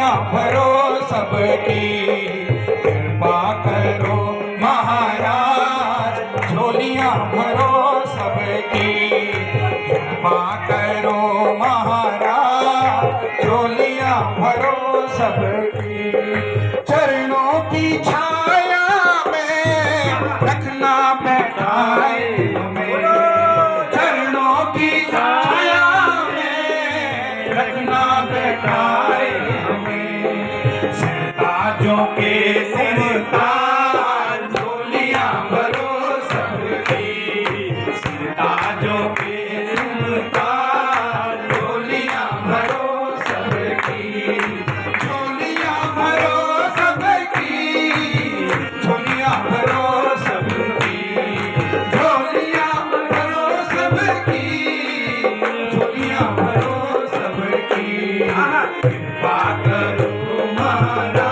झोलियां भरो सबकी, कृपा करो महाराज, झोलियां भरो सबकी, कृपा करो महाराज, झोलियां भरो सबकी। चरणों की छाया में रखना बैठाए हमें, चरणों की छाया में रखना बैठाए हमें, सरताजों के सिरताज, झोलियां भरो सबकी, सरताजों के सिरताज, झोलियां भरो सबकी, झोलियां भरो सबकी, झोलियां भरो सबकी, झोलियां भरो सबकी, झोलियां भरो सबकी। कृपा करो महाराज,